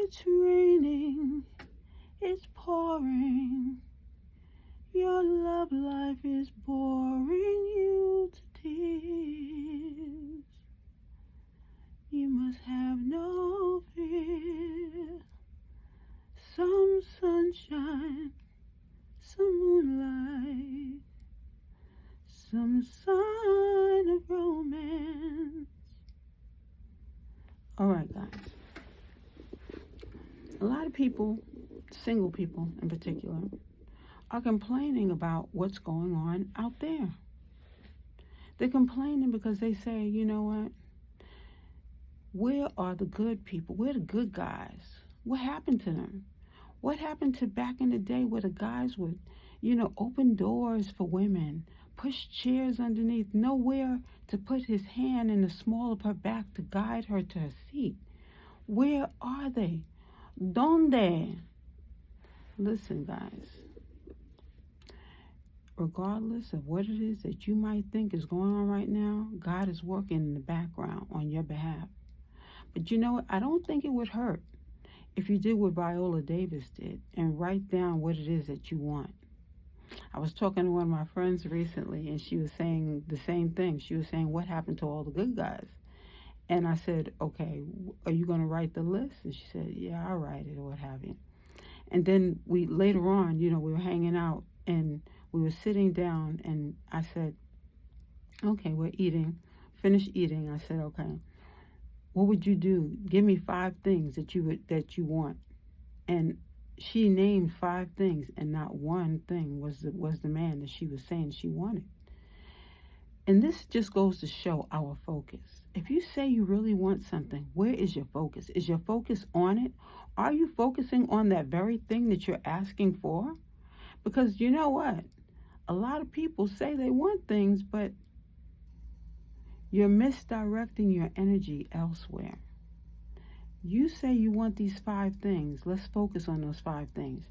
It's raining, it's pouring. Your love life is boring you to tears. You must have no fear. Some sunshine, some moonlight, some sign of romance. Alright, guys. A lot of people, single people in particular, are complaining about what's going on out there. They're complaining because they say, you know what? Where are the good people? Where are the good guys? What happened to them? What happened to back in the day where the guys would, open doors for women, push chairs underneath, nowhere to put his hand in the small of her back to guide her to her seat? Where are they? Donde? Listen, guys. Regardless of what it is that you might think is going on right now, God is working in the background on your behalf. But you know what? I don't think it would hurt if you did what Viola Davis did and write down what it is that you want. I was talking to one of my friends recently, and she was saying the same thing. She was saying, what happened to all the good guys? And I said, okay, are you going to write the list? And she said, yeah, I'll write it, or what have you. And then later on, we were hanging out, and we were sitting down, and I said, okay, we're eating. Finished eating. I said, okay, what would you do? Give me 5 things that you want. And she named 5 things, and not one thing was the man that she was saying she wanted. And this just goes to show our focus. If you say you really want something, where is your focus? Is your focus on it? Are you focusing on that very thing that you're asking for? Because you know what? A lot of people say they want things, but you're misdirecting your energy elsewhere. You say you want these 5 things. Let's focus on those 5 things.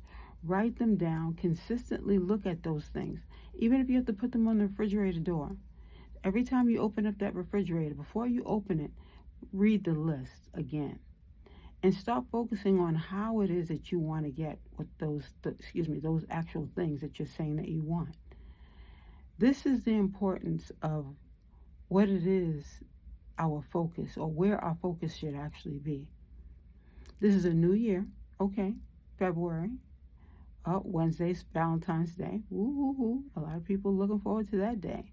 Write them down. Consistently look at those things. Even if you have to put them on the refrigerator door. Every time you open up that refrigerator, before you open it, read the list again. And start focusing on how it is that you want to get with those actual things that you're saying that you want. This is the importance of what it is, our focus, or where our focus should actually be. This is a new year, okay, February. Wednesday's Valentine's Day. Woo-hoo-hoo. A lot of people looking forward to that day.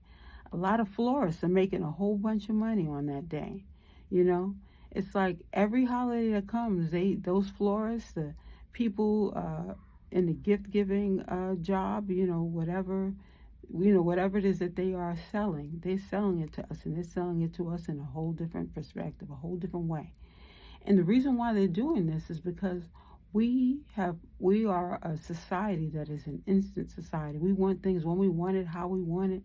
A lot of florists are making a whole bunch of money on that day. It's like every holiday that comes, those florists, the people in the gift-giving job, whatever it is that they are selling, they're selling it to us, and they're selling it to us in a whole different perspective, a whole different way. And the reason why they're doing this is because we are a society that is an instant society. We want things when we want it, how we want it.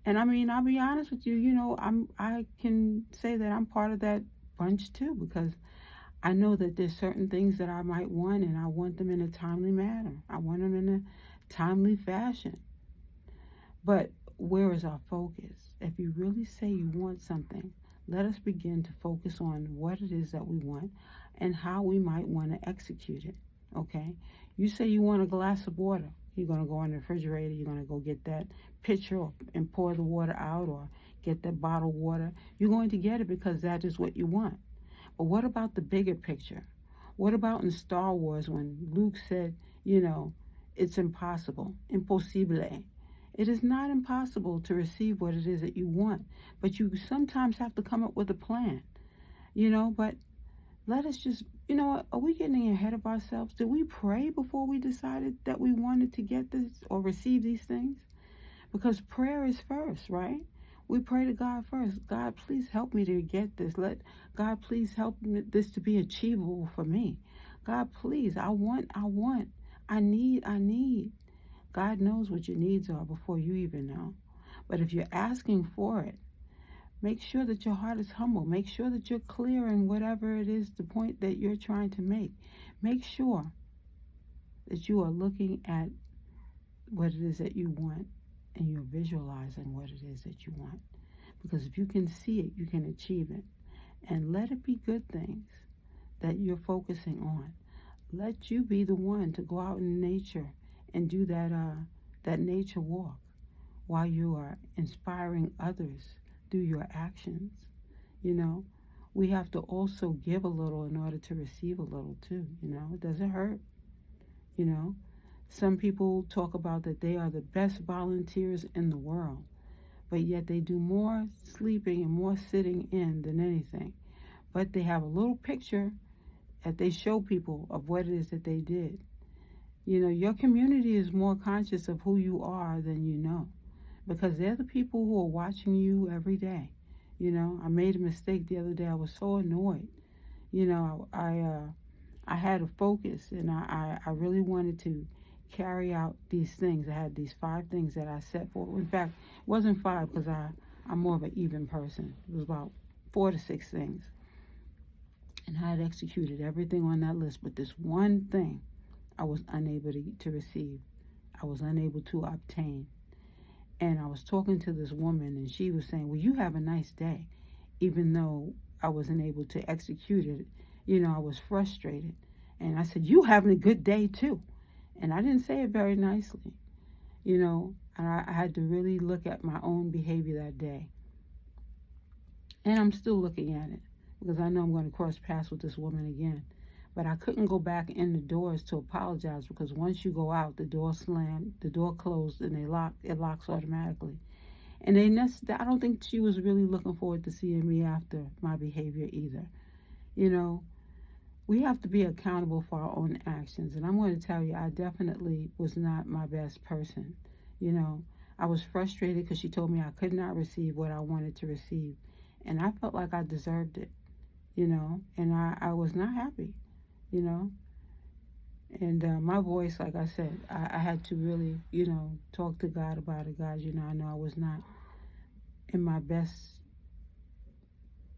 And I mean, I'll be honest with you, I can say that I'm part of that bunch too, because I know that there's certain things that I might want, and I want them in a timely manner. I want them in a timely fashion. But where is our focus? If you really say you want something, let us begin to focus on what it is that we want and how we might want to execute it, okay? You say you want a glass of water. You're going to go in the refrigerator. You're going to go get that pitcher and pour the water out, or get that bottled water. You're going to get it because that is what you want. But what about the bigger picture? What about in Star Wars when Luke said, it's impossible, impossibile. It is not impossible to receive what it is that you want, but you sometimes have to come up with a plan, but let us just, are we getting ahead of ourselves? Did we pray before we decided that we wanted to get this or receive these things? Because prayer is first, right? We pray to God first. God, please help me to get this. God, please help this to be achievable for me. God, please, I want, I need. God knows what your needs are before you even know. But if you're asking for it, make sure that your heart is humble. Make sure that you're clear in whatever it is, the point that you're trying to make. Make sure that you are looking at what it is that you want, and you're visualizing what it is that you want. Because if you can see it, you can achieve it. And let it be good things. that you're focusing on. Let you be the one to go out in nature and do that nature walk while you are inspiring others through your actions. You know, we have to also give a little in order to receive a little too. It doesn't hurt. You know, some people talk about that they are the best volunteers in the world, but yet they do more sleeping and more sitting in than anything. But they have a little picture that they show people of what it is that they did. Your community is more conscious of who you are than you know, because they're the people who are watching you every day. I made a mistake the other day. I was so annoyed. I had a focus, and I really wanted to carry out these things. I had these 5 things that I set for. In fact, it wasn't 5 because I'm more of an even person. It was about 4 to 6 things. And I had executed everything on that list, but this one thing I was unable to receive. I was unable to obtain. And I was talking to this woman, and she was saying, well, you have a nice day. Even though I wasn't able to execute it, I was frustrated. And I said, you having a good day too. And I didn't say it very nicely, and I had to really look at my own behavior that day. And I'm still looking at it because I know I'm going to cross paths with this woman again. But I couldn't go back in the doors to apologize, because once you go out, the door slammed, the door closed, and it locks automatically. And I don't think she was really looking forward to seeing me after my behavior either. We have to be accountable for our own actions. And I'm going to tell you, I definitely was not my best person. I was frustrated because she told me I could not receive what I wanted to receive. And I felt like I deserved it, and I was not happy. And my voice, like I said, I had to really, talk to God about it. God, I know I was not in my best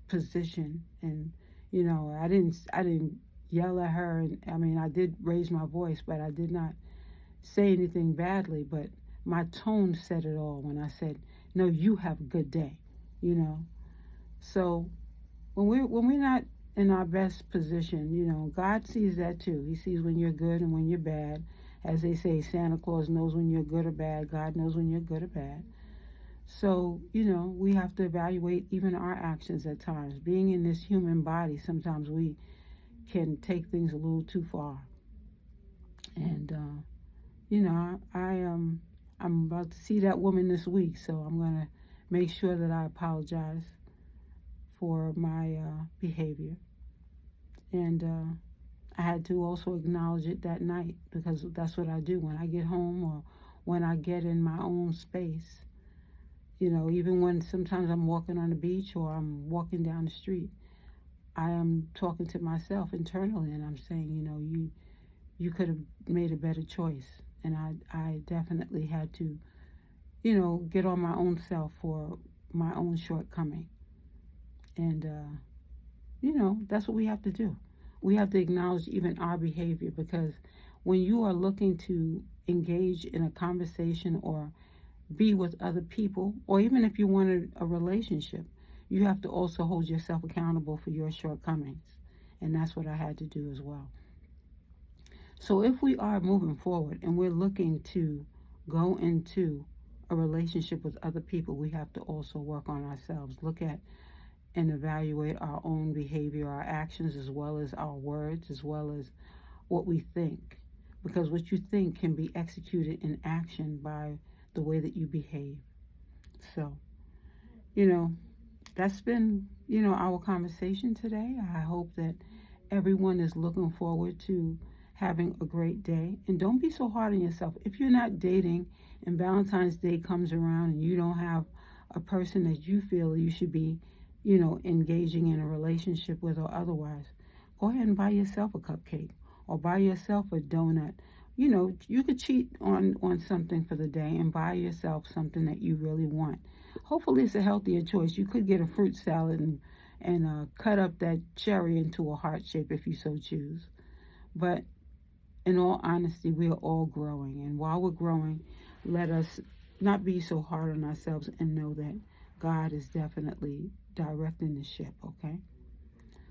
position, and I didn't yell at her, and I mean, I did raise my voice, but I did not say anything badly. But my tone said it all when I said, "No, you have a good day," So when we're not in our best position, God sees that too. He sees when you're good and when you're bad. As they say, Santa Claus knows when you're good or bad. God knows when you're good or bad. So, we have to evaluate even our actions at times. Being in this human body, sometimes we can take things a little too far. And, I'm about to see that woman this week, so I'm going to make sure that I apologize for my behavior. And I had to also acknowledge it that night, because that's what I do when I get home or when I get in my own space. Even when sometimes I'm walking on the beach or I'm walking down the street, I am talking to myself internally, and I'm saying, you could have made a better choice. And I definitely had to, get on my own self for my own shortcoming. And, that's what we have to do. We have to acknowledge even our behavior, because when you are looking to engage in a conversation or be with other people, or even if you wanted a relationship, you have to also hold yourself accountable for your shortcomings. And that's what I had to do as well. So if we are moving forward and we're looking to go into a relationship with other people, we have to also work on ourselves. Look at and evaluate our own behavior, our actions, as well as our words, as well as what we think. Because what you think can be executed in action by the way that you behave. So, that's been, our conversation today. I hope that everyone is looking forward to having a great day. And don't be so hard on yourself. If you're not dating and Valentine's Day comes around and you don't have a person that you feel you should be, engaging in a relationship with or otherwise, go ahead and buy yourself a cupcake or buy yourself a donut. You could cheat on something for the day and buy yourself something that you really want. Hopefully it's a healthier choice. You could get a fruit salad and cut up that cherry into a heart shape if you so choose. But in all honesty, we are all growing. And while we're growing, let us not be so hard on ourselves and know that God is definitely directing the ship, okay?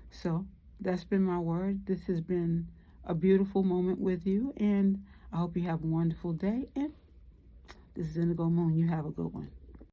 So that's been my word. This has been a beautiful moment with you, and I hope you have a wonderful day. And this is Indigo Moon. You have a good one.